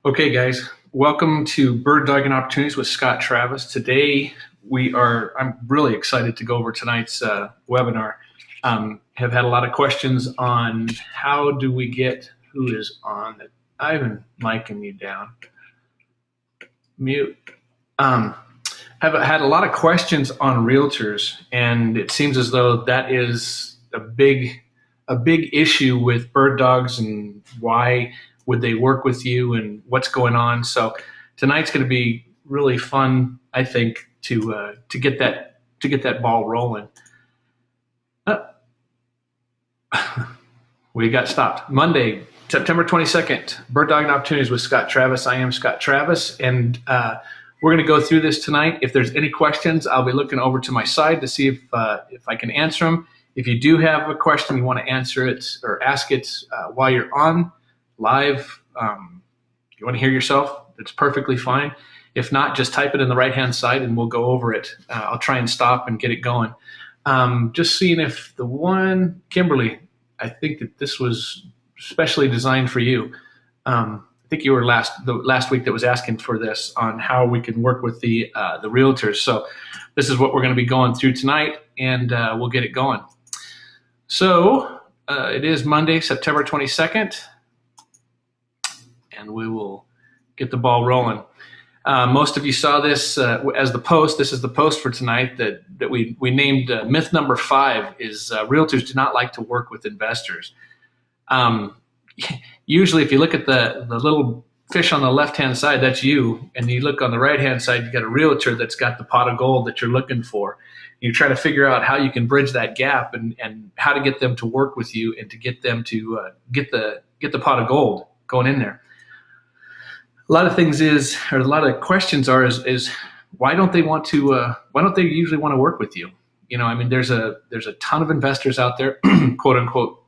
Okay, guys, welcome to Bird Dogging Opportunities with Scott Travis. Today, I'm really excited to go over tonight's webinar. Have had a lot of questions on how do we get, who is on it? I've miking you down. Mute. Have had a lot of questions on realtors, and it seems as though that is a big issue with bird dogs and why would they work with you and what's going on. So tonight's going to be really fun, I think, to get that ball rolling. We got stopped. Monday, September 22nd, Bird Dogging Opportunities with Scott Travis. I am Scott Travis, and we're going to go through this tonight. If there's any questions, I'll be looking over to my side to see if I can answer them. If you do have a question, you want to answer it or ask it while you're on live, you want to hear yourself, it's perfectly fine. If not, just type it in the right-hand side and we'll go over it. I'll try and stop and get it going. Just seeing if the one, Kimberly, I think that this was specially designed for you. I think you were the last week that was asking for this on how we can work with the realtors. So this is what we're going to be going through tonight, and we'll get it going. So it is Monday, September 22nd, and we will get the ball rolling. Most of you saw this as the post. This is the post for tonight that we named myth number 5 is realtors do not like to work with investors. Usually if you look at the little fish on the left-hand side, that's you, and you look on the right-hand side, you got a realtor that's got the pot of gold that you're looking for. You try to figure out how you can bridge that gap and how to get them to work with you and to get them to get the pot of gold going in there. A lot of things a lot of questions is why don't they usually want to work with you? You know, I mean, there's a ton of investors out there, quote unquote,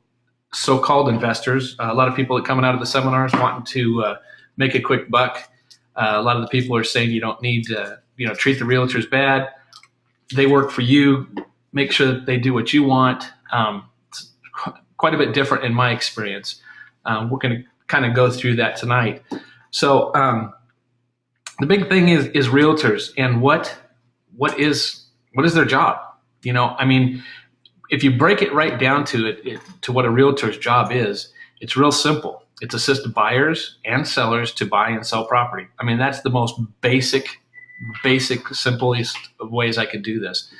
so-called investors. A lot of people that coming out of the seminars wanting to make a quick buck. A lot of the people are saying you don't need to, treat the realtors bad. They work for you. Make sure that they do what you want. It's quite a bit different in my experience. We're going to kind of go through that tonight. So the big thing is realtors and what is their job? I mean, if you break it right down to to what a realtor's job is, it's real simple. It's assist buyers and sellers to buy and sell property. I mean, that's the most basic, simplest of ways I could do this.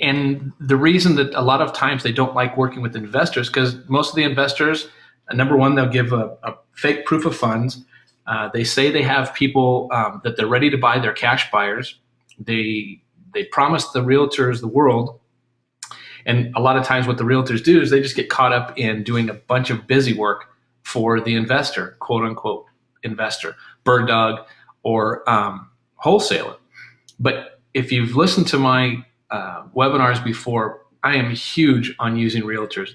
And the reason that a lot of times they don't like working with investors, because most of the investors, number one, they'll give a fake proof of funds. They say they have people that they're ready to buy. They're cash buyers. They promise the realtors the world. And a lot of times what the realtors do is they just get caught up in doing a bunch of busy work for the investor, quote unquote investor, bird dog, or wholesaler. But if you've listened to my webinars before, I am huge on using realtors.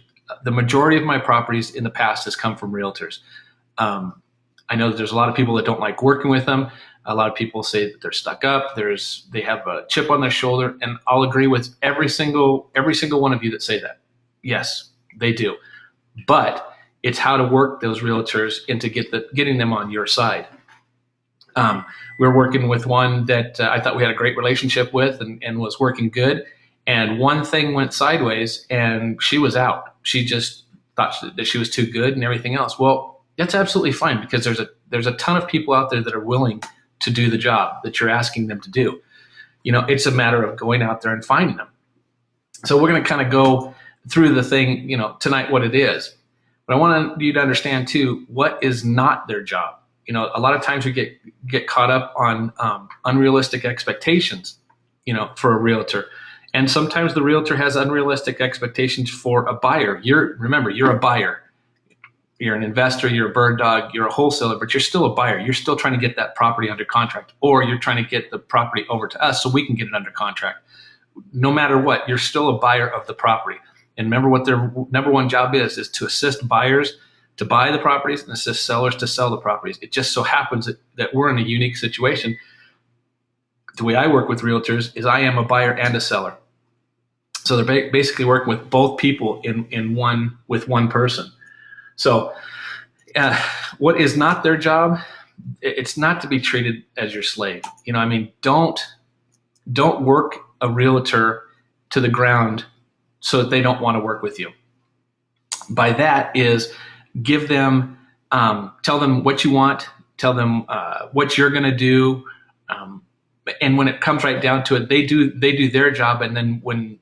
The majority of my properties in the past has come from realtors. I know that there's a lot of people that don't like working with them. A lot of people say that they're stuck up. They have a chip on their shoulder, and I'll agree with every single one of you that say that. Yes, they do. But it's how to work those realtors into getting them on your side. We're working with one that I thought we had a great relationship with and was working good. And one thing went sideways and she was out. She just thought that she was too good and everything else. Well, that's absolutely fine, because there's a ton of people out there that are willing to do the job that you're asking them to do. It's a matter of going out there and finding them. So we're going to kind of go through the thing, tonight, what it is. But I want you to understand too, what is not their job. A lot of times we get caught up on unrealistic expectations, for a realtor. And sometimes the realtor has unrealistic expectations for a buyer. Remember, you're a buyer. You're an investor, you're a bird dog, you're a wholesaler, but you're still a buyer. You're still trying to get that property under contract, or you're trying to get the property over to us so we can get it under contract. No matter what, you're still a buyer of the property. And remember what their number one job is to assist buyers to buy the properties and assist sellers to sell the properties. It just so happens that we're in a unique situation. The way I work with realtors is I am a buyer and a seller. So they're basically working with both people with one person. So What is not their job, it's not to be treated as your slave. I mean, don't work a realtor to the ground so that they don't want to work with you. By that is give them, tell them what you want, tell them what you're going to do, and when it comes right down to it, they do their job, and then when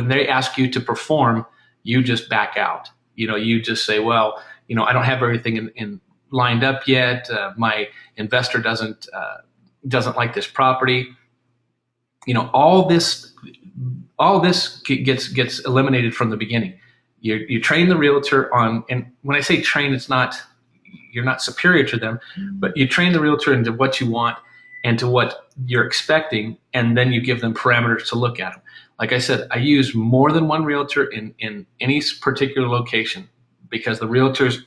they ask you to perform, you just back out. You just say, well, I don't have everything in lined up yet. My investor doesn't like this property. All this gets eliminated from the beginning. You train the realtor on, and when I say train, it's not, you're not superior to them, but you train the realtor into what you want and to what you're expecting, and then you give them parameters to look at them. Like I said, I use more than one realtor in any particular location, because the realtors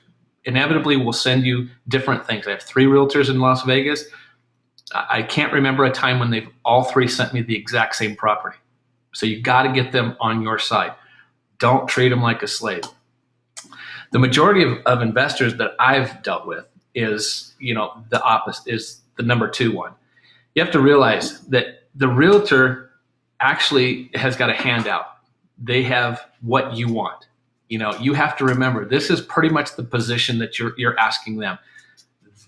inevitably will send you different things. I have 3 realtors in Las Vegas. I can't remember a time when they've all 3 sent me the exact same property. So you got to get them on your side. Don't treat them like a slave. The majority of investors that I've dealt with is, the opposite, is the number 2 one. You have to realize that the realtor actually has got a handout. They have what you want. You have to remember, this is pretty much the position that you're asking them.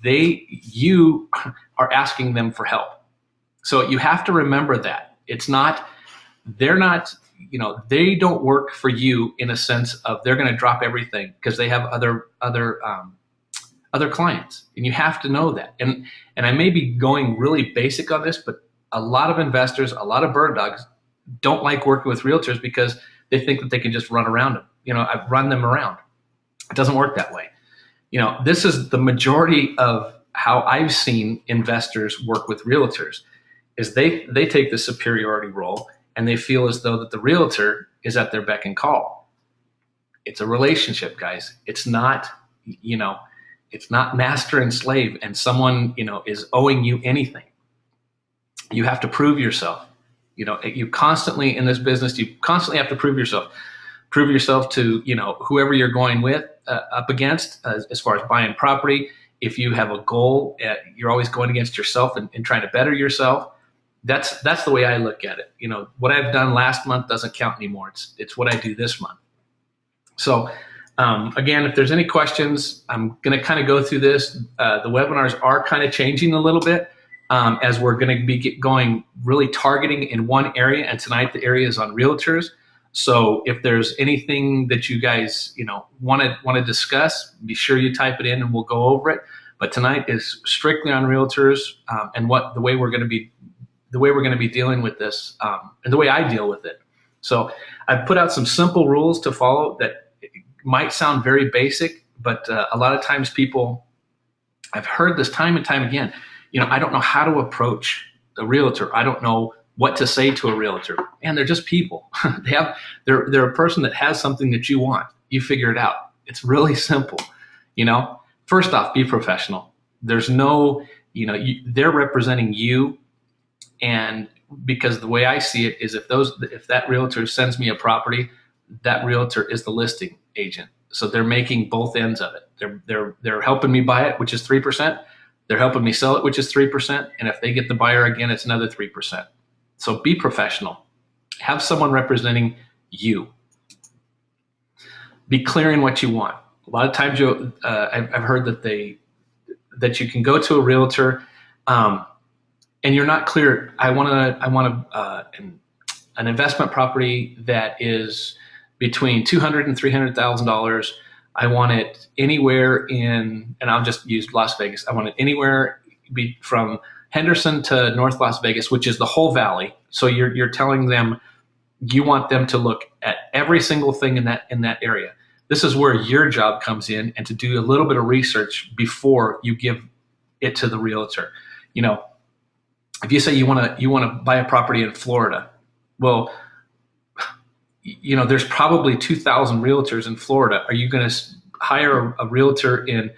You are asking them for help. So you have to remember that. They're not, they don't work for you in a sense of they're going to drop everything because they have other clients, and you have to know that. And I may be going really basic on this, but a lot of investors, a lot of bird dogs don't like working with realtors because they think that they can just run around them. I've run them around. It doesn't work that way. This is the majority of how I've seen investors work with realtors, is they take the superiority role, and they feel as though that the realtor is at their beck and call. It's a relationship, guys. It's not, it's not master and slave, and someone, is owing you anything. You have to prove yourself. You constantly, in this business, you constantly have to prove yourself. Prove yourself to, whoever you're going with, up against, as far as buying property. If you have a goal, you're always going against yourself and trying to better yourself. That's the way I look at it. What I've done last month doesn't count anymore. It's what I do this month. So again, if there's any questions, I'm going to kind of go through this. The webinars are kind of changing a little bit as we're going to be going really targeting in one area. And tonight the area is on realtors. So if there's anything that you guys want to discuss, be sure you type it in and we'll go over it. But tonight is strictly on realtors and the way we're going to be dealing with this and the way I deal with it. So I've put out some simple rules to follow that might sound very basic, but a lot of times I've heard this time and time again. I don't know how to approach a realtor. I don't know what to say to a realtor. And they're just people. They're a person that has something that you want. You figure it out. It's really simple. First off, be professional. There's no, they're representing you. And because the way I see it is if that realtor sends me a property, that realtor is the listing agent. So they're making both ends of it. They're helping me buy it, which is 3%. They're helping me sell it, which is 3%. And if they get the buyer again, it's another 3%. So be professional. Have someone representing you. Be clear in what you want. A lot of times I've heard that you can go to a realtor and you're not clear. I want an investment property that is between $200,000 and $300,000. I want it anywhere and I'll just use Las Vegas. I want it anywhere from Henderson to North Las Vegas, which is the whole valley. So you're telling them you want them to look at every single thing in that area. This is where your job comes in, and to do a little bit of research before you give it to the realtor. If you say you want to buy a property in Florida, well, there's probably 2,000 realtors in Florida. Are you going to hire a realtor in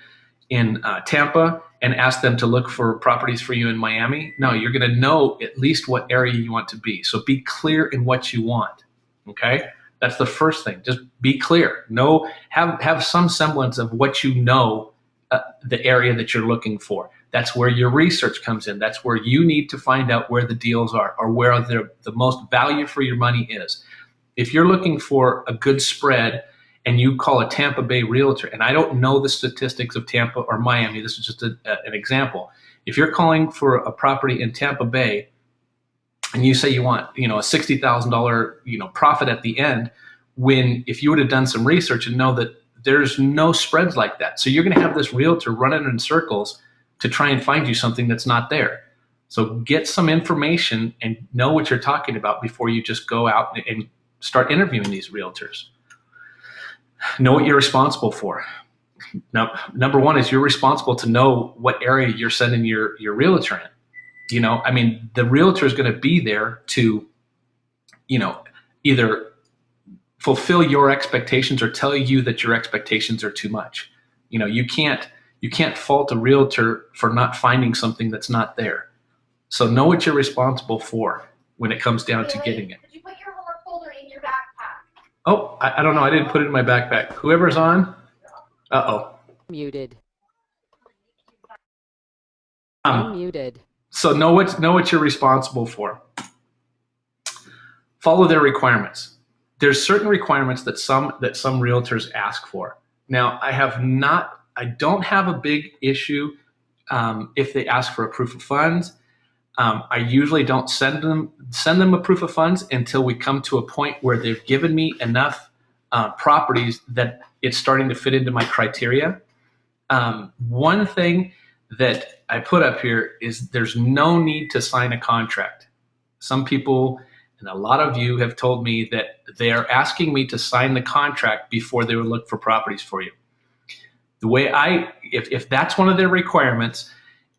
Tampa and ask them to look for properties for you in Miami? No, you're going to know at least what area you want to be. So be clear in what you want. Okay, that's the first thing. Just be clear. Have some semblance of what you know the area that you're looking for. That's where your research comes in. That's where you need to find out where the deals are or where the most value for your money is. If you're looking for a good spread and you call a Tampa Bay realtor, and I don't know the statistics of Tampa or Miami, this is just an example. If you're calling for a property in Tampa Bay and you say you want, a $60,000, profit at the end, when if you would have done some research and know that there's no spreads like that. So you're going to have this realtor running in circles to try and find you something that's not there. So get some information and know what you're talking about before you just go out and start interviewing these realtors. Know what you're responsible for. Now, number one is you're responsible to know what area you're sending your realtor in. The realtor is going to be there to, either fulfill your expectations or tell you that your expectations are too much. You can't fault a realtor for not finding something that's not there. So know what you're responsible for when it comes down to getting it. Did you put your homework folder in your backpack? Oh, I don't know. I didn't put it in my backpack. Whoever's on. Uh-oh. Muted. Muted. So know what you're responsible for. Follow their requirements. There's certain requirements that some realtors ask for. Now, I don't have a big issue if they ask for a proof of funds. I usually don't send them a proof of funds until we come to a point where they've given me enough properties that it's starting to fit into my criteria. One thing that I put up here is there's no need to sign a contract. Some people and a lot of you have told me that they are asking me to sign the contract before they would look for properties for you. The way if that's one of their requirements,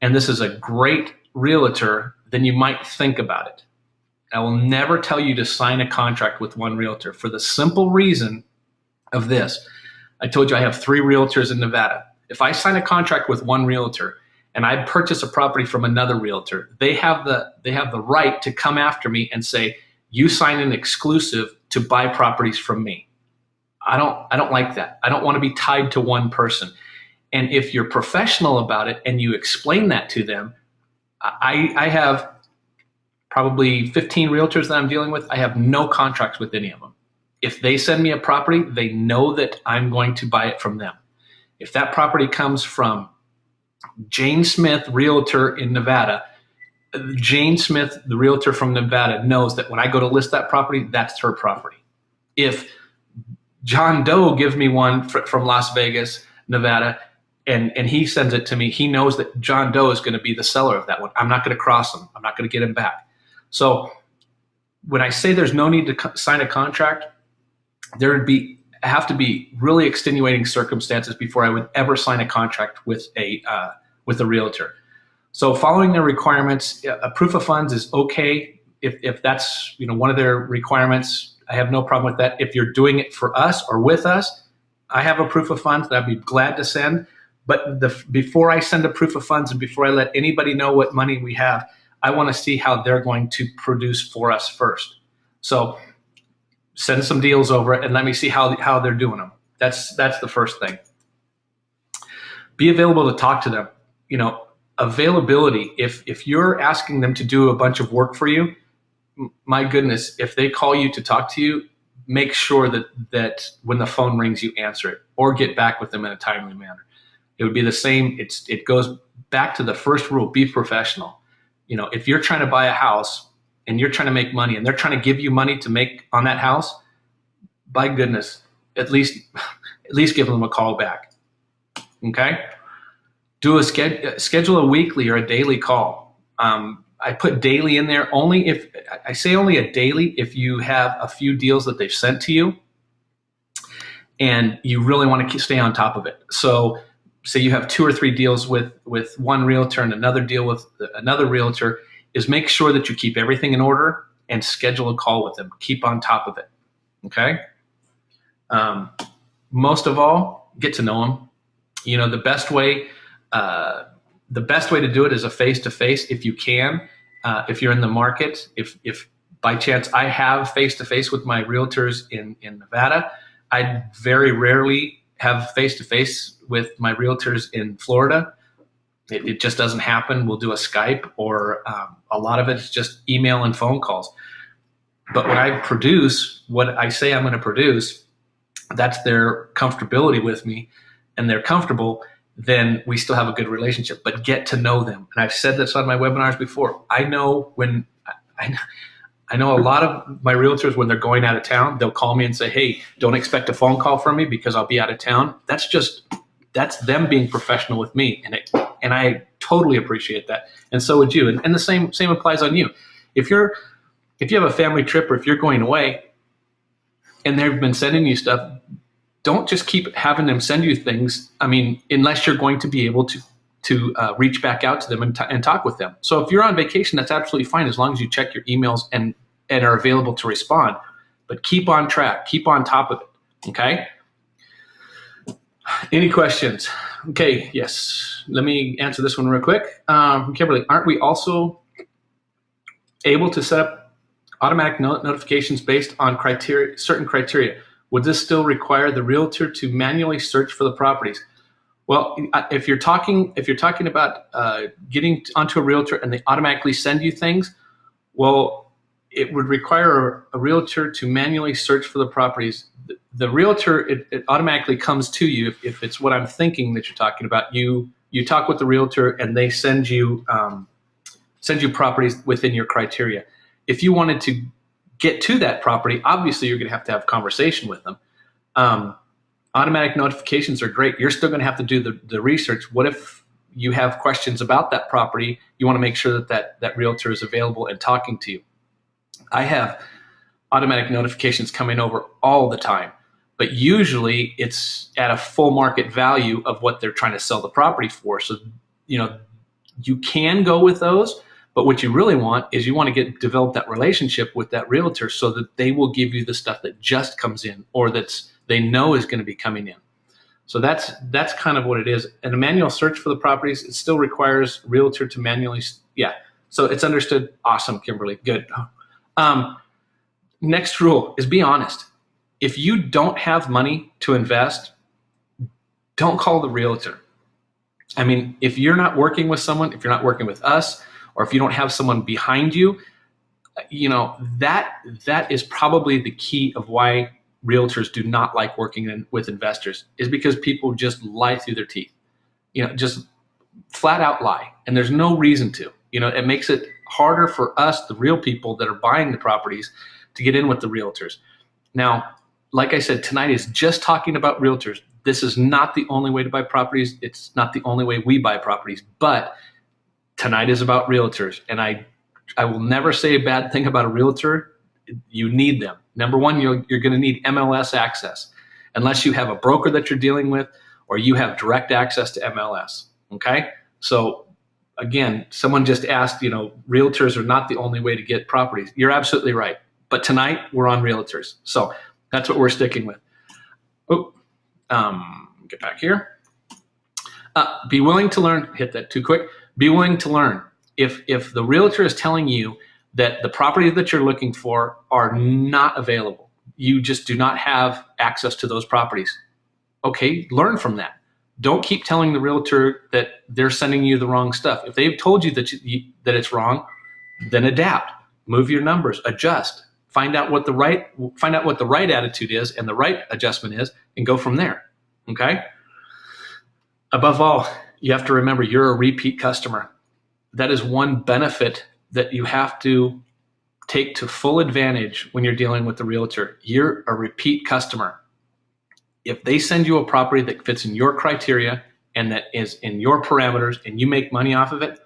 and this is a great realtor, then you might think about it. I will never tell you to sign a contract with one realtor for the simple reason of this. I told you I have 3 realtors in Nevada. If I sign a contract with one realtor and I purchase a property from another realtor, they have the right to come after me and say, you sign an exclusive to buy properties from me. I don't like that. I don't want to be tied to one person. And if you're professional about it and you explain that to them, I have probably 15 realtors that I'm dealing with. I have no contracts with any of them. If they send me a property, they know that I'm going to buy it from them. If that property comes from Jane Smith, realtor in Nevada, Jane Smith, the realtor from Nevada, knows that when I go to list that property, that's her property. If John Doe gives me one from Las Vegas, Nevada, and he sends it to me, he knows that John Doe is going to be the seller of that one. I'm not going to cross him. I'm not going to get him back. So when I say there's no need to sign a contract, there would have to be really extenuating circumstances before I would ever sign a contract with a realtor. So following their requirements, a proof of funds is okay if that's one of their requirements. I have no problem with that. If you're doing it for us or with us, I have a proof of funds that I'd be glad to send. But before I send a proof of funds and before I let anybody know what money we have, I want to see how they're going to produce for us first. So send some deals over and let me see how they're doing them. That's the first thing. Be available to talk to them. Availability. If you're asking them to do a bunch of work for you, my goodness, if they call you to talk to you, make sure that when the phone rings, you answer it or get back with them in a timely manner. It would be the same. It goes back to the first rule: be professional. If you're trying to buy a house and you're trying to make money and they're trying to give you money to make on that house, by goodness, at least give them a call back. Okay. Schedule a weekly or a daily call. I put daily in there only if I say only a daily if you have a few deals that they've sent to you and you really want to stay on top of it. So say you have 2 or 3 deals with one realtor and another deal with another realtor, is make sure that you keep everything in order and schedule a call with them. Keep on top of it. Okay. Most of all, get to know them. The best way to do it is a face-to-face if you can. If you're in the market, if by chance I have face-to-face with my realtors in Nevada, I very rarely have face-to-face with my realtors in Florida. It just doesn't happen. We'll do a Skype, or a lot of it's just email and phone calls. But when I produce what I say I'm going to produce, that's their comfortability with me, and they're comfortable, then we still have a good relationship. But get to know them. And I've said this on my webinars before. I know a lot of my realtors, when they're going out of town, they'll call me and say, hey, don't expect a phone call from me because I'll be out of town. That's them being professional with me. And I totally appreciate that. And so would you. And the same applies on you. If you have a family trip, or if you're going away and they've been sending you stuff, don't just keep having them send you things. I mean, unless you're going to be able to reach back out to them and talk with them. So if you're on vacation, that's absolutely fine, as long as you check your emails and are available to respond. But keep on track, keep on top of it, okay? Any questions? Okay, yes. Let me answer this one real quick. From Kimberly, aren't we also able to set up automatic notifications based on certain criteria? Would this still require the realtor to manually search for the properties? Well, if you're talking about getting onto a realtor and they automatically send you things, well, it would require a realtor to manually search for the properties. The realtor, it automatically comes to you if it's what I'm thinking that you're talking about. You talk with the realtor and they send you properties within your criteria. If you wanted to get to that property, obviously you're going to have a conversation with them. Automatic notifications are great. You're still going to have to do the research. What if you have questions about that property? You want to make sure that realtor is available and talking to you. I have automatic notifications coming over all the time, but usually it's at a full market value of what they're trying to sell the property for. So, you can go with those, but what you really want is you want to develop that relationship with that realtor so that they will give you the stuff that just comes in, or they know is going to be coming in. So that's kind of what it is. And a manual search for the properties, it still requires realtor to manually, yeah. So it's understood. Awesome, Kimberly. Good. Next rule is be honest. If you don't have money to invest, don't call the realtor. I mean, if you're not working with someone, if you're not working with us, or if you don't have someone behind you, that is probably the key of why realtors do not like working with investors, is because people just lie through their teeth, just flat out lie. And there's no reason to. It makes it harder for us, the real people that are buying the properties, to get in with the realtors. Now, like I said, tonight is just talking about realtors. This is not the only way to buy properties. It's not the only way we buy properties, but tonight is about realtors. And I will never say a bad thing about a realtor. You need them. Number one, you're going to need MLS access, unless you have a broker that you're dealing with, or you have direct access to MLS. Okay. So again, someone just asked, realtors are not the only way to get properties. You're absolutely right. But tonight we're on realtors. So that's what we're sticking with. Get back here. Be willing to learn. Hit that too quick. Be willing to learn. If the realtor is telling you that the properties that you're looking for are not available, you just do not have access to those properties, okay, learn from that. Don't keep telling the realtor that they're sending you the wrong stuff. If they've told you that it's wrong, then adapt, move your numbers, adjust, find out what the right attitude is and the right adjustment is, and go from there. Okay. Above all, you have to remember you're a repeat customer. That is one benefit that you have to take to full advantage when you're dealing with the realtor. You're a repeat customer. If they send you a property that fits in your criteria and that is in your parameters and you make money off of it,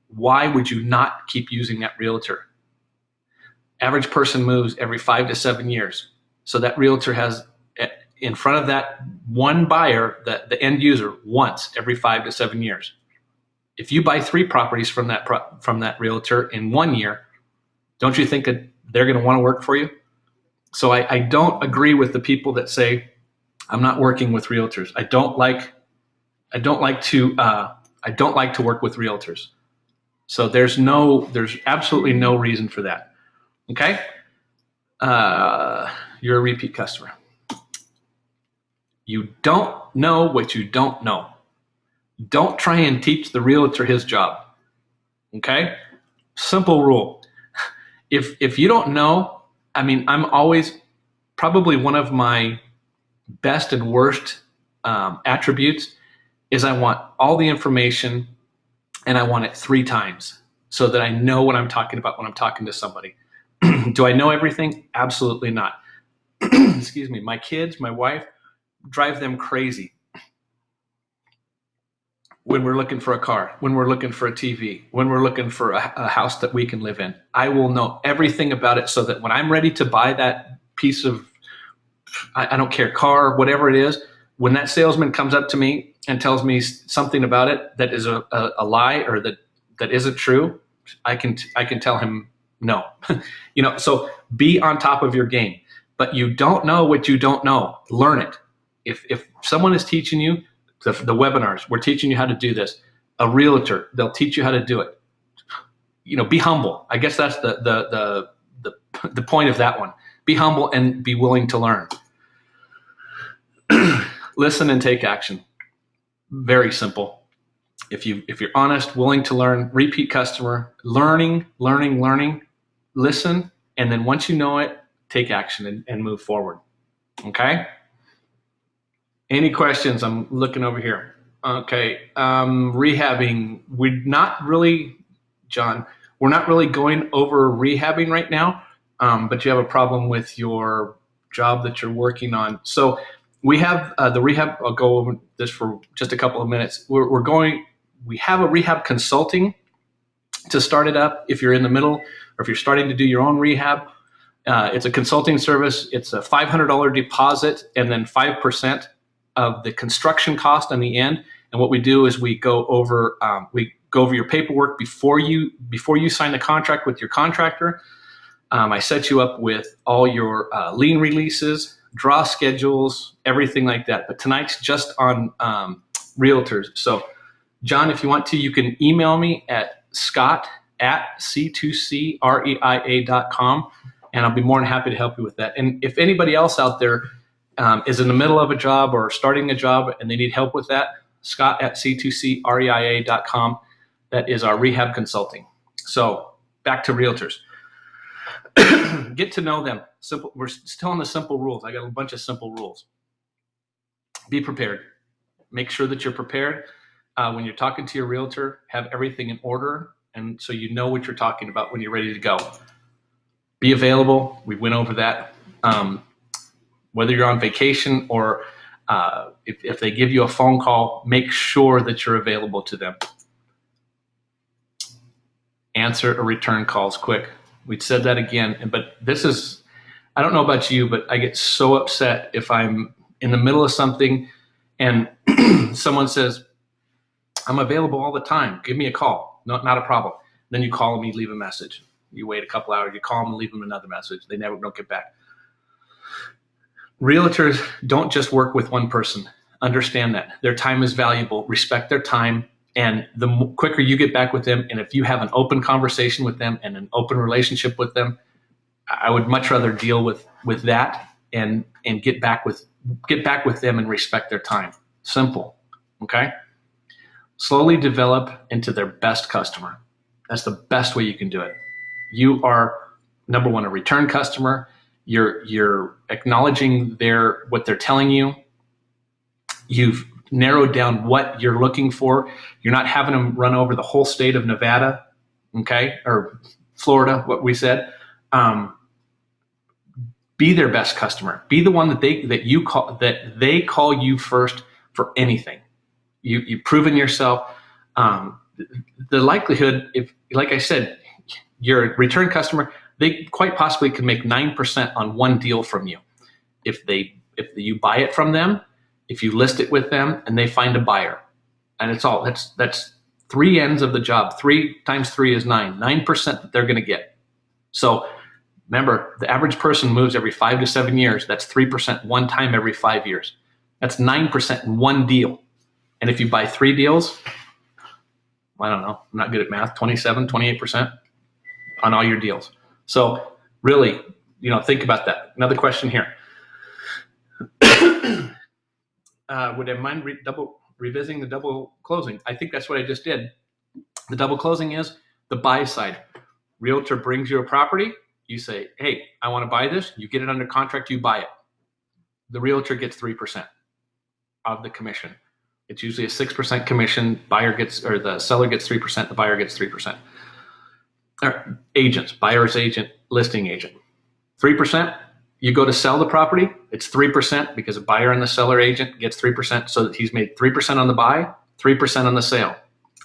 why would you not keep using that realtor? Average person moves every 5 to 7 years. So that realtor has in front of that one buyer, the end user, once every 5 to 7 years. If you buy 3 properties from that realtor in 1 year, don't you think that they're going to want to work for you? So I don't agree with the people that say, I'm not working with realtors. I don't like to work with realtors. So there's absolutely no reason for that. Okay? You're a repeat customer. You don't know what you don't know. Don't try and teach the realtor his job. Okay? Simple rule. If you don't know, I mean, I'm always probably one of my best and worst attributes is I want all the information and I want it 3 times so that I know what I'm talking about when I'm talking to somebody. Do I know everything? Absolutely not. Excuse me. My kids, my wife, drive them crazy when we're looking for a car, when we're looking for a TV, when we're looking for a house that we can live in. I will know everything about it so that when I'm ready to buy that piece of, I don't care, car, whatever it is, when that salesman comes up to me and tells me something about it that is a lie or that isn't true, I can tell him no. So be on top of your game. But you don't know what you don't know. Learn it. If someone is teaching you the webinars, we're teaching you how to do this. A realtor, they'll teach you how to do it. Be humble. I guess that's the point of that one. Be humble and be willing to learn. Listen and take action. Very simple. If you're honest, willing to learn, repeat customer, learning, listen, and then once you know it, take action and move forward. Okay? Any questions? I'm looking over here. Okay. Rehabbing. We're not really, John, we're not really going over rehabbing right now, but you have a problem with your job that you're working on. So we have the rehab. I'll go over this for just a couple of minutes. We have a rehab consulting to start it up if you're in the middle or if you're starting to do your own rehab. It's a consulting service. It's a $500 deposit and then 5% of the construction cost on the end. And what we do is we go over your paperwork before you sign the contract with your contractor. I set you up with all your lien releases, draw schedules, everything like that. But tonight's just on realtors. So, John, if you want to, you can email me at scott@C2CREIA.com, and I'll be more than happy to help you with that. And if anybody else out there is in the middle of a job or starting a job and they need help with that, scott@C2CREIA.com. That is our rehab consulting. So back to realtors. Get to know them. Simple. We're still on the simple rules. I got a bunch of simple rules. Be prepared. Make sure that you're prepared. When you're talking to your realtor, have everything in order, and so you know what you're talking about when you're ready to go. Be available. We went over that. Whether you're on vacation or if they give you a phone call, make sure that you're available to them. Answer or return calls quick. We said that again, but this is, I don't know about you, but I get so upset if I'm in the middle of something and someone says, I'm available all the time. Give me a call. No, not a problem. Then you call me, leave a message. You wait a couple hours, you call them, leave them another message. They don't get back. Realtors don't just work with one person. Understand that. Their time is valuable. Respect their time. And the quicker you get back with them, and if you have an open conversation with them and an open relationship with them, I would much rather deal with that and get back with them and respect their time. Simple. Okay? Slowly develop into their best customer. That's the best way you can do it. You are, number one, a return customer. You're acknowledging what they're telling you. You've narrowed down what you're looking for. You're not having them run over the whole state of Nevada, okay, or Florida, what we said. Be their best customer. Be the one that they call you first for anything. You've proven yourself. The likelihood, if, like I said, you're a return customer, they quite possibly could make 9% on one deal from you. If you buy it from them, if you list it with them and they find a buyer, and it's all, that's 3 ends of the job. 3 times 3 is 9, 9% that they're going to get. So remember, the average person moves every 5 to 7 years. That's 3% one time every 5 years. That's 9% in one deal. And if you buy 3 deals, I don't know, I'm not good at math, 27, 28% on all your deals. So really, think about that. Another question here. would I mind revisiting the double closing? I think that's what I just did. The double closing is the buy side. Realtor brings you a property. You say, hey, I want to buy this. You get it under contract. You buy it. The realtor gets 3% of the commission. It's usually a 6% commission. The seller gets 3%. The buyer gets 3%. Agents, buyer's agent, listing agent. 3%. You go to sell the property. It's 3% because the buyer and the seller agent gets 3%. So that he's made 3% on the buy, 3% on the sale.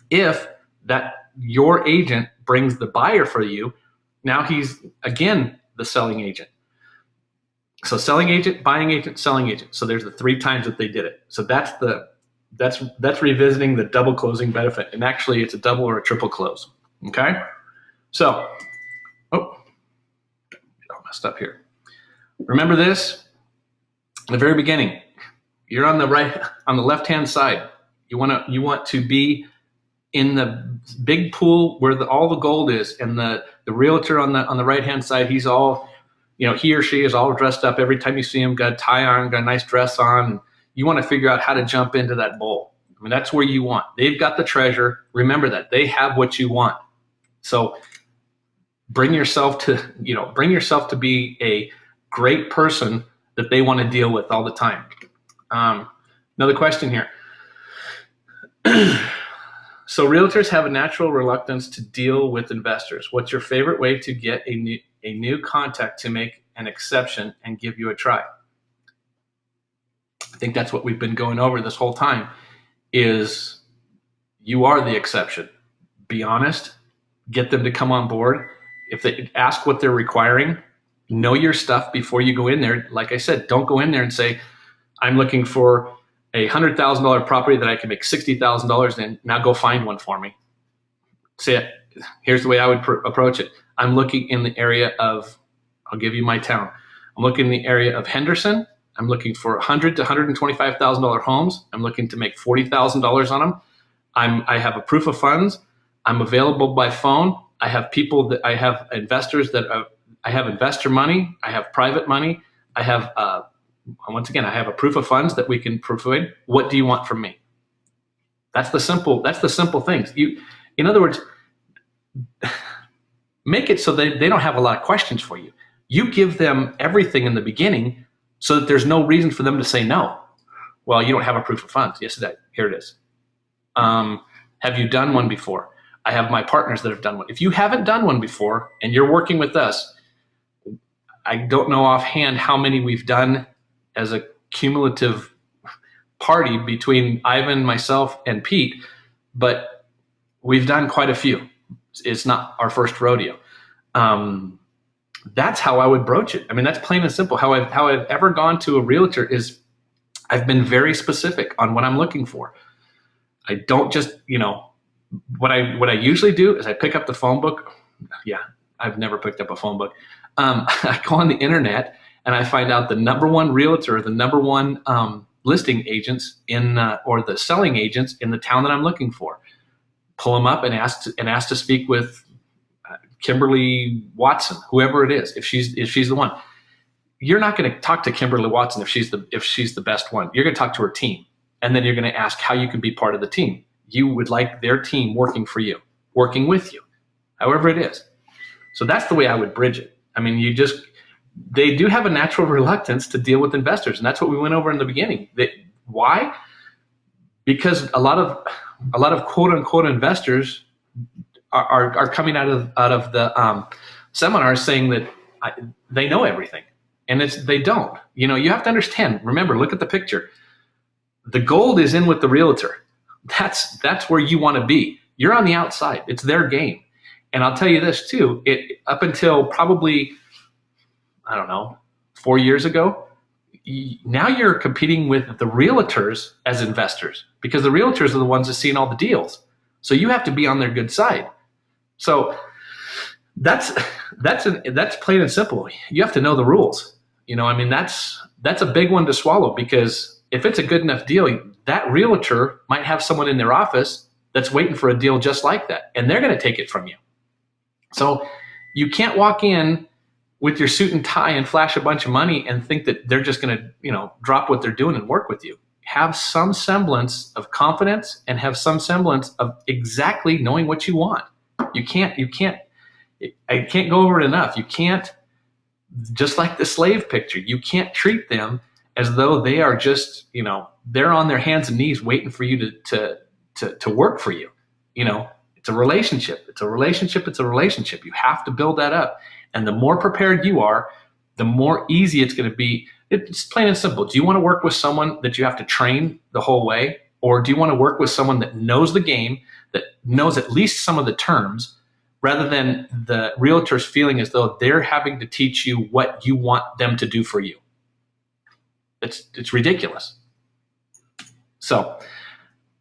If that your agent brings the buyer for you, now he's again the selling agent. So selling agent, buying agent, selling agent. So there's the 3 times that they did it. So that's revisiting the double closing benefit. And actually it's a double or a triple close. Okay. So, all messed up here. Remember this, in the very beginning, you're on the left-hand side. You want to be in the big pool where all the gold is, and the realtor on the right-hand side, he's all, he or she is all dressed up. Every time you see him, got a tie on, got a nice dress on. You want to figure out how to jump into that bowl. I mean, that's where you want. They've got the treasure. Remember that. They have what you want. So bring yourself to be a great person that they want to deal with all the time. Another question here. So realtors have a natural reluctance to deal with investors. What's your favorite way to get a new contact to make an exception and give you a try? I think that's what we've been going over this whole time, is you are the exception. Be honest, get them to come on board. If they ask what they're requiring, know your stuff before you go in there. Like I said, don't go in there and say, I'm looking for a $100,000 property that I can make $60,000 in. Now go find one for me. Say it. Here's the way I would approach it. I'm looking in the area of, I'll give you my town. I'm looking in the area of Henderson. I'm looking for $100,000 to $125,000 homes. I'm looking to make $40,000 on them. I have a proof of funds. I'm available by phone. I have investors I have investor money. I have private money. I have, once again, I have a proof of funds that we can provide. What do you want from me? That's the simple things. In other words, make it so they don't have a lot of questions for you. You give them everything in the beginning so that there's no reason for them to say no. Well, you don't have a proof of funds. Yes, here it is. Have you done one before? I have my partners that have done one. If you haven't done one before and you're working with us, I don't know offhand how many we've done as a cumulative party between Ivan, myself, and Pete, but we've done quite a few. It's not our first rodeo. That's how I would broach it. I mean, that's plain and simple. How I've ever gone to a realtor is I've been very specific on what I'm looking for. I don't just, what I usually do is I pick up the phone book. Yeah, I've never picked up a phone book. I go on the internet and I find out the number one realtor, the number one listing agents or the selling agents in the town that I'm looking for. Pull them up and ask to speak with Kimberly Watson, whoever it is. If she's the one, you're not going to talk to Kimberly Watson if she's the best one. You're going to talk to her team, and then you're going to ask how you can be part of the team. You would like their team working for you, working with you, however it is. So that's the way I would bridge it. I mean, they do have a natural reluctance to deal with investors, and that's what we went over in the beginning. Why? Because a lot of quote unquote investors are coming out of the seminars saying that they know everything, and they don't. You have to understand. Remember, look at the picture. The gold is in with the realtor. That's where you want to be. You're on the outside. It's their game. And I'll tell you this too, up until probably, 4 years ago, now you're competing with the realtors as investors, because the realtors are the ones that seen all the deals. So you have to be on their good side. So that's plain and simple. You have to know the rules. That's a big one to swallow, because if it's a good enough deal, that realtor might have someone in their office that's waiting for a deal just like that, and they're going to take it from you. So you can't walk in with your suit and tie and flash a bunch of money and think that they're just going to, drop what they're doing and work with you. have some semblance of confidence and have some semblance of exactly knowing what you want. I can't go over it enough. You can't, just like the slave picture, you can't treat them as though they are just, they're on their hands and knees waiting for you to work for you. It's a relationship. It's a relationship. It's a relationship. You have to build that up. And the more prepared you are, the more easy it's going to be. It's plain and simple. Do you want to work with someone that you have to train the whole way? Or do you want to work with someone that knows the game, that knows at least some of the terms, rather than the realtors feeling as though they're having to teach you what you want them to do for you? It's ridiculous. So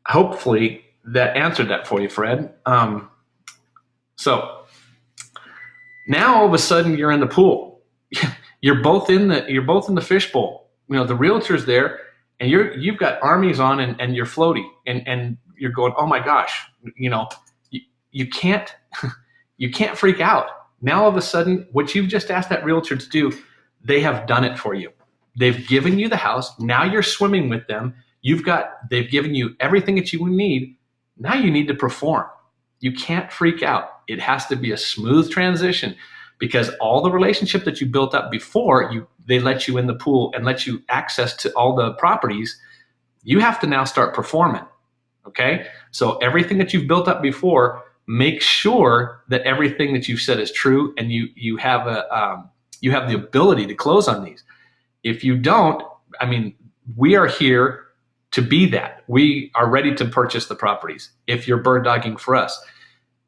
hopefully that answered that for you, Fred. So now all of a sudden you're in the pool. You're both in the fishbowl. The realtor's there, and you've got armies on, and you're floaty, and you're going, oh my gosh, you can't freak out. Now all of a sudden, what you've just asked that realtor to do, they have done it for you. They've given you the house. Now you're swimming with them. They've given you everything that you need. Now you need to perform. You can't freak out. It has to be a smooth transition, because all the relationship that you built up before they let you in the pool and let you access to all the properties, you have to now start performing. Okay? So everything that you've built up before, make sure that everything that you've said is true, and you have the ability to close on these. If you don't, we are here to be that. We are ready to purchase the properties if you're bird dogging for us.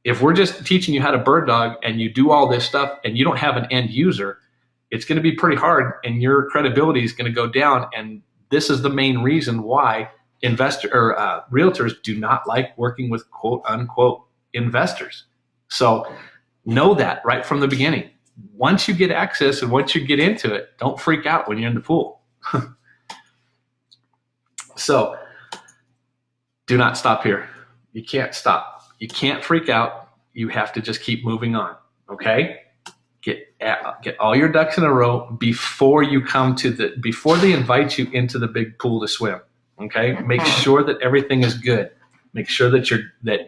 If we're just teaching you how to bird dog and you do all this stuff and you don't have an end user, it's going to be pretty hard, and your credibility is going to go down. And this is the main reason why realtors do not like working with quote unquote investors. So know that right from the beginning. Once you get access and once you get into it, don't freak out when you're in the pool. So do not stop here. You can't stop. You can't freak out. You have to just keep moving on. Okay? Get all your ducks in a row before they invite you into the big pool to swim. Okay? Make sure that everything is good. Make sure that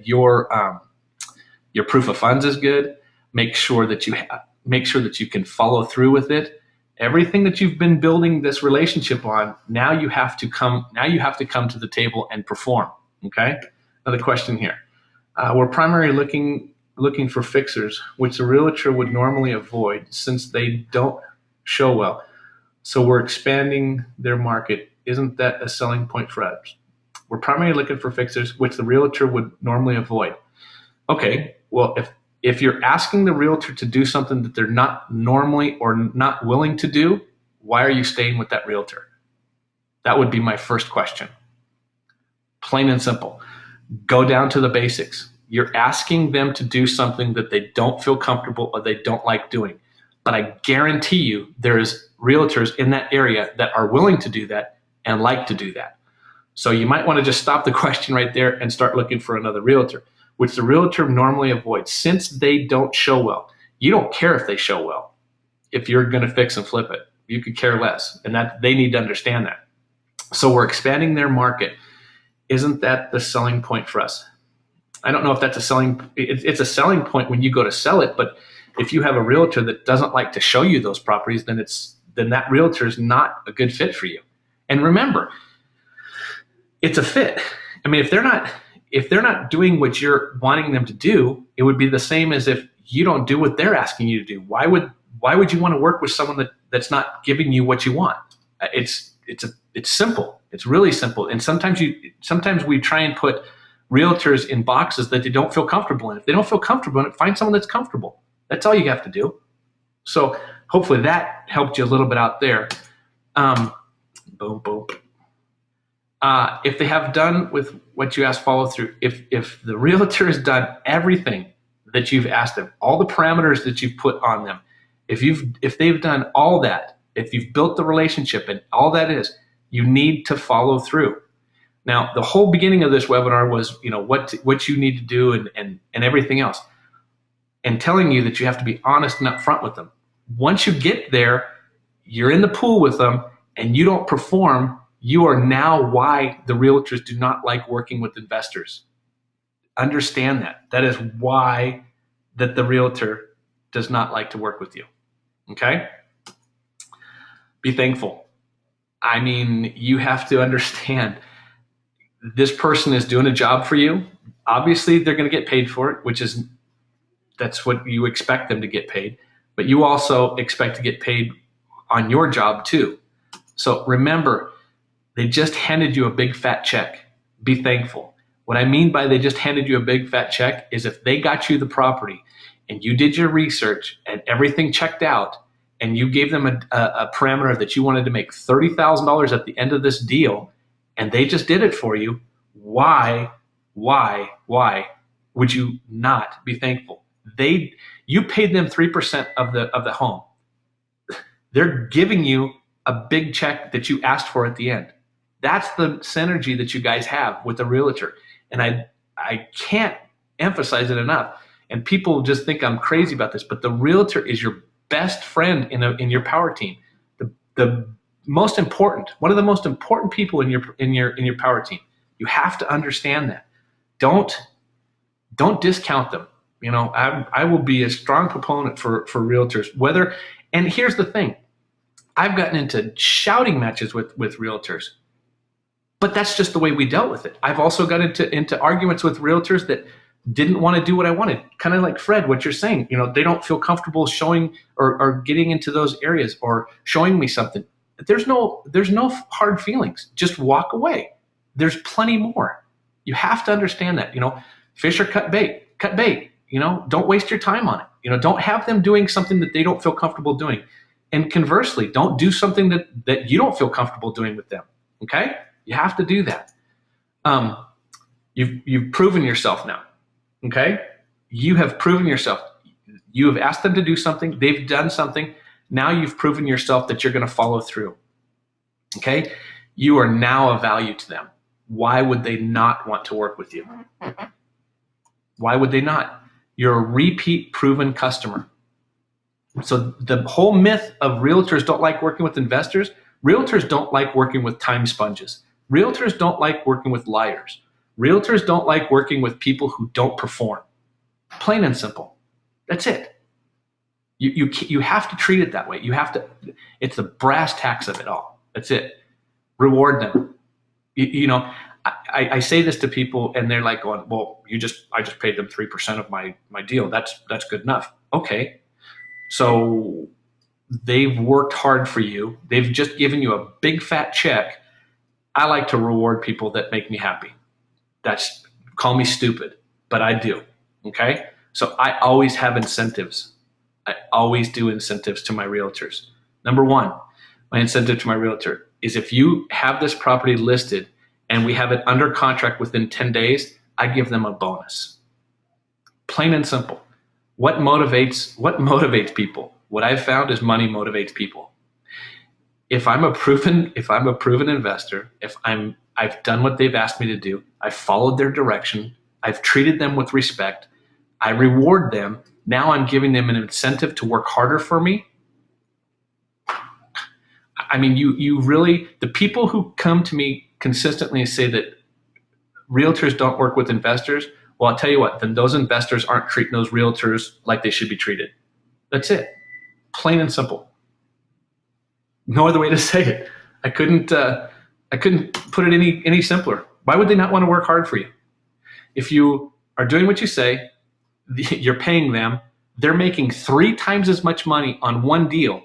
your proof of funds is good. Make sure that you can follow through with it. Everything that you've been building this relationship on, now you have to come to the table and perform. Okay? Another question here. We're primarily looking for fixers, which the realtor would normally avoid since they don't show well. So we're expanding their market. Isn't that a selling point for us? We're primarily looking for fixers, which the realtor would normally avoid. Okay, well, if you're asking the realtor to do something that they're not normally or not willing to do, why are you staying with that realtor? That would be my first question. Plain and simple. Go down to the basics. You're asking them to do something that they don't feel comfortable or they don't like doing. But I guarantee you there's realtors in that area that are willing to do that and like to do that. So you might want to just stop the question right there and start looking for another realtor, which the realtor normally avoids since they don't show well. You don't care if they show well. If you're going to fix and flip it, you could care less. And that they need to understand that. So we're expanding their market. Isn't that the selling point for us? I don't know if that's it's a selling point when you go to sell it, but if you have a realtor that doesn't like to show you those properties, then that realtor is not a good fit for you. And remember, it's a fit. If they're not doing what you're wanting them to do, it would be the same as if you don't do what they're asking you to do. Why would you want to work with someone that's not giving you what you want? It's simple. It's really simple. And sometimes we try and put realtors in boxes that they don't feel comfortable in. If they don't feel comfortable in it, find someone that's comfortable. That's all you have to do. So hopefully that helped you a little bit out there. Boom, boom. If they have done with what you asked, follow through. If the realtor has done everything that you've asked them, all the parameters that you've put on them, if they've done all that, if you've built the relationship and all that is, you need to follow through. Now, the whole beginning of this webinar was, what you need to do and everything else, and telling you that you have to be honest and upfront with them. Once you get there, you're in the pool with them, and you don't perform, You are now why the realtors do not like working with investors. Understand that. That is why that the realtor does not like to work with you. Okay? Be thankful. I mean, you have to understand this person is doing a job for you. Obviously, they're going to get paid for it, that's what you expect them to get paid. But you also expect to get paid on your job too. So remember, they just handed you a big fat check. Be thankful. What I mean by they just handed you a big fat check is if they got you the property and you did your research and everything checked out and you gave them a parameter that you wanted to make $30,000 at the end of this deal and they just did it for you, why would you not be thankful? You paid them 3% of the home. They're giving you a big check that you asked for at the end. That's the synergy that you guys have with a realtor. And I can't emphasize it enough. And people just think I'm crazy about this, but the realtor is your best friend in your power team. The most important, one of the most important people in your power team. You have to understand that. Don't discount them. You know, I will be a strong proponent for realtors. And here's the thing, I've gotten into shouting matches with realtors, but that's just the way we dealt with it. I've also got into arguments with realtors that didn't want to do what I wanted. Kind of like Fred, what you're saying, you know, they don't feel comfortable showing or getting into those areas or showing me something. There's no hard feelings. Just walk away. There's plenty more. You have to understand that, you know, fish or cut bait, you know, don't waste your time on it. You know, don't have them doing something that they don't feel comfortable doing. And conversely, don't do something that you don't feel comfortable doing with them. Okay? You have to do that. You've proven yourself now. Okay? You have proven yourself. You have asked them to do something. They've done something. Now you've proven yourself that you're going to follow through. Okay? You are now a value to them. Why would they not want to work with you? Why would they not? You're a repeat proven customer. So the whole myth of realtors don't like working with investors, realtors don't like working with time sponges. Realtors don't like working with liars. Realtors don't like working with people who don't perform. Plain and simple. That's it. You have to treat it that way. You have to. It's the brass tacks of it all. That's it. Reward them. You know, I say this to people and they're like going, well, I just paid them 3% of my deal. That's good enough. Okay. So they've worked hard for you. They've just given you a big fat check. I like to reward people that make me happy. Call me stupid, but I do. Okay. So I always have incentives. I always do incentives to my realtors. Number one, my incentive to my realtor is if you have this property listed and we have it under contract within 10 days, I give them a bonus. Plain and simple. What motivates people? What I've found is money motivates people. If I'm a proven investor, I've done what they've asked me to do, I've followed their direction, I've treated them with respect, I reward them, now I'm giving them an incentive to work harder for me. I mean, you really, the people who come to me consistently and say that realtors don't work with investors, well, I'll tell you what, then those investors aren't treating those realtors like they should be treated. That's it. Plain and simple. No other way to say it. I couldn't put it any simpler. Why would they not want to work hard for you? If you are doing what you say, you're paying them, they're making 3 times as much money on one deal,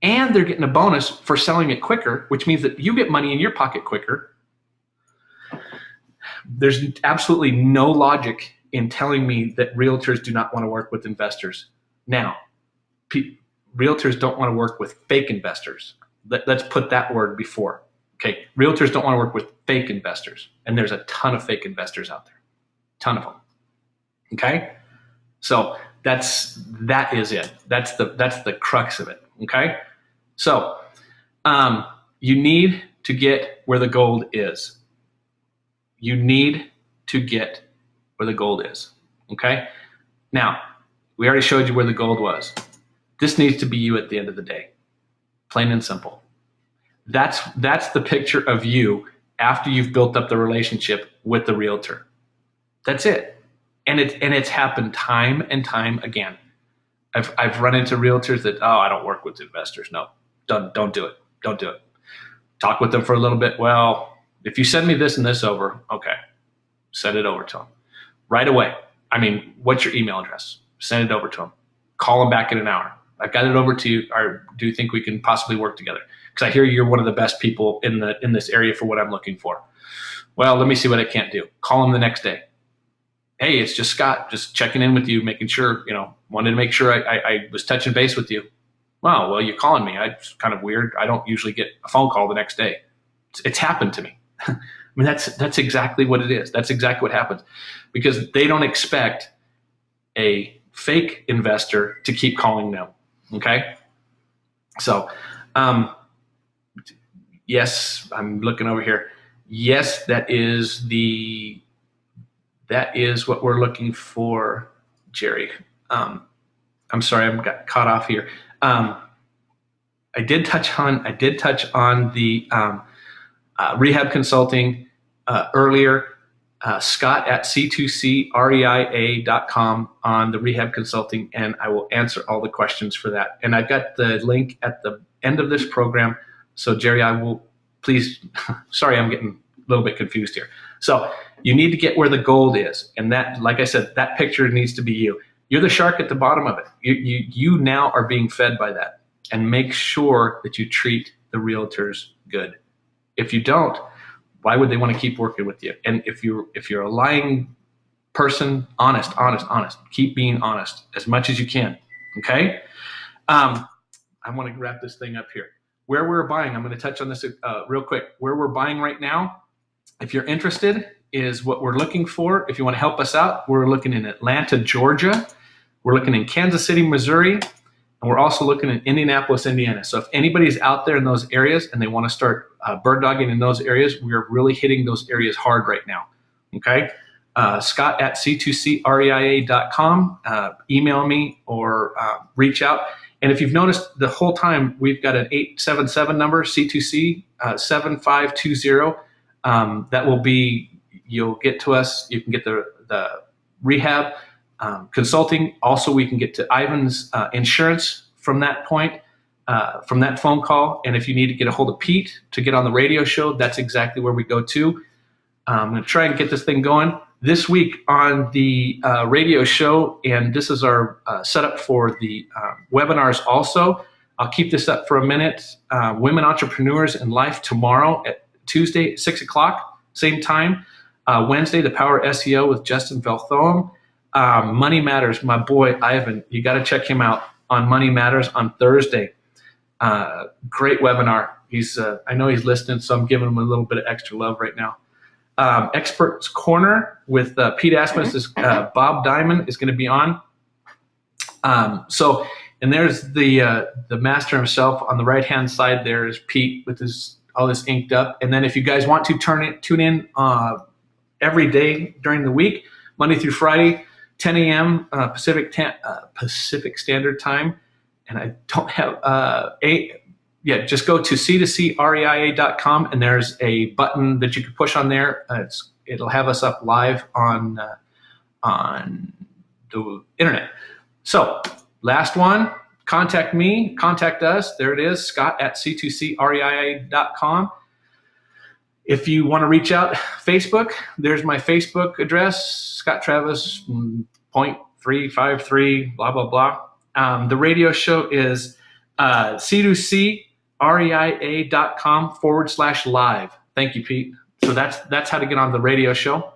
and they're getting a bonus for selling it quicker, which means that you get money in your pocket quicker. There's absolutely no logic in telling me that realtors do not want to work with investors. Now, realtors don't want to work with fake investors. Let's put that word before. Okay, realtors don't want to work with fake investors, and there's a ton of fake investors out there, ton of them. Okay, so that is it. That's the crux of it. Okay, so you need to get where the gold is. You need to get where the gold is. Okay, now we already showed you where the gold was. This needs to be you at the end of the day. Plain and simple. That's the picture of you after you've built up the relationship with the realtor. That's it. And it's happened time and time again. I've run into realtors that, oh, I don't work with investors. No, don't do it. Don't do it. Talk with them for a little bit. Well, if you send me this and this over, okay, send it over to them right away. I mean, what's your email address? Send it over to them. Call them back in an hour. I've got it over to you. Or do you think we can possibly work together? Because I hear you're one of the best people in this area for what I'm looking for. Well, let me see what I can't do. Call them the next day. Hey, it's just Scott, just checking in with you, making sure, wanted to make sure I was touching base with you. Wow, well, you're calling me. It's kind of weird. I don't usually get a phone call the next day. It's happened to me. I mean, that's exactly what it is. That's exactly what happens, because they don't expect a fake investor to keep calling them. Okay. So, yes, I'm looking over here. Yes, that is what we're looking for, Jerry. I'm sorry, I got caught off here. I did touch on the rehab consulting earlier. Scott at C2CREIA.com on the rehab consulting, and I will answer all the questions for that. And I've got the link at the end of this program. So Jerry, I will please, sorry, I'm getting a little bit confused here. So you need to get where the gold is. And that, like I said, that picture needs to be you. You're the shark at the bottom of it. You now are being fed by that. And make sure that you treat the realtors good. If you don't, why would they want to keep working with you? And if you're a lying person, honest. Keep being honest as much as you can. Okay? I want to wrap this thing up here. Where we're buying, I'm going to touch on this real quick. Where we're buying right now, if you're interested, is what we're looking for. If you want to help us out, we're looking in Atlanta, Georgia. We're looking in Kansas City, Missouri. And we're also looking in Indianapolis, Indiana. So if anybody's out there in those areas and they want to start bird dogging in those areas, we're really hitting those areas hard right now. Okay? Scott at C2CREIA.com. Email me or reach out. And if you've noticed the whole time, we've got an 877 number, C2C 7520. That will be, you'll get to us. You can get the rehab consulting. Also, we can get to Ivan's insurance from that point, from that phone call. And if you need to get a hold of Pete to get on the radio show, that's exactly where we go to. I'm going to try and get this thing going this week on the radio show. And this is our setup for the webinars also. I'll keep this up for a minute. Women Entrepreneurs in Life tomorrow at Tuesday, 6 o'clock, same time. Wednesday, The Power SEO with Justin Velthoem. Money Matters, my boy Ivan, you got to check him out on Money Matters on Thursday. Great webinar. I know he's listening, so I'm giving him a little bit of extra love right now. Experts Corner with Pete Asmus. Bob Diamond is going to be on. And there's the master himself on the right hand side. There is Pete with all this inked up. And then if you guys want to tune in every day during the week, Monday through Friday, 10 a.m. Pacific Standard Time. And I don't have just go to C2CREIA.com, and there's a button that you can push on there. It'll have us up live on the internet. So last one, contact me, contact us. There it is, Scott at C2CREIA.com. If you want to reach out, Facebook, there's my Facebook address, Scott Travis, 0.353, blah, blah, blah. The radio show is C2CREIA.com/live. Thank you, Pete. So that's how to get on the radio show.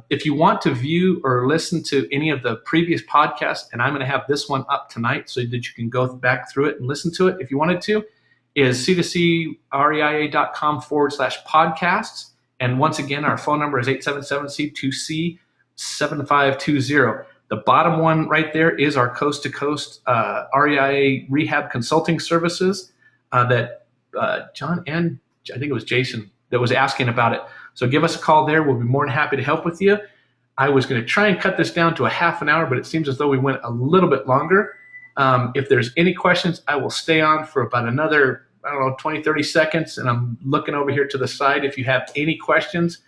If you want to view or listen to any of the previous podcasts, and I'm going to have this one up tonight so that you can go back through it and listen to it if you wanted to, is C2CREIA.com/podcasts. And once again, our phone number is 877-C2C-7520. The bottom one right there is our Coast to Coast REIA rehab consulting services that John and I think it was Jason that was asking about it. So give us a call there. We'll be more than happy to help with you. I was going to try and cut this down to a half an hour, but it seems as though we went a little bit longer. If there's any questions, I will stay on for about another I don't know, 20, 30 seconds, and I'm looking over here to the side. If you have any questions,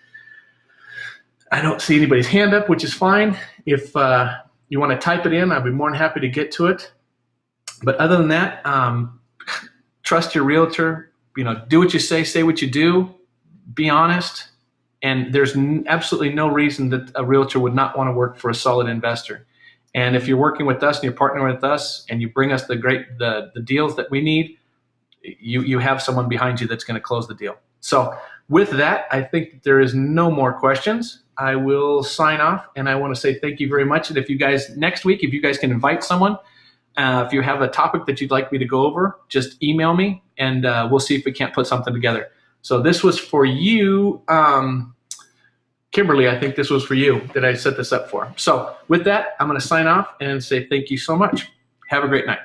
I don't see anybody's hand up, which is fine. If you want to type it in, I'd be more than happy to get to it. But other than that, trust your realtor. Do what you say what you do, be honest, and there's absolutely no reason that a realtor would not want to work for a solid investor. And if you're working with us and you're partnering with us and you bring us the deals that we need, you have someone behind you that's going to close the deal. So with that, I think that there is no more questions. I will sign off, and I want to say thank you very much. And if you guys, next week, if you guys can invite someone, if you have a topic that you'd like me to go over, just email me, and we'll see if we can't put something together. So this was for you, Kimberly. I think this was for you that I set this up for. So with that, I'm going to sign off and say thank you so much. Have a great night.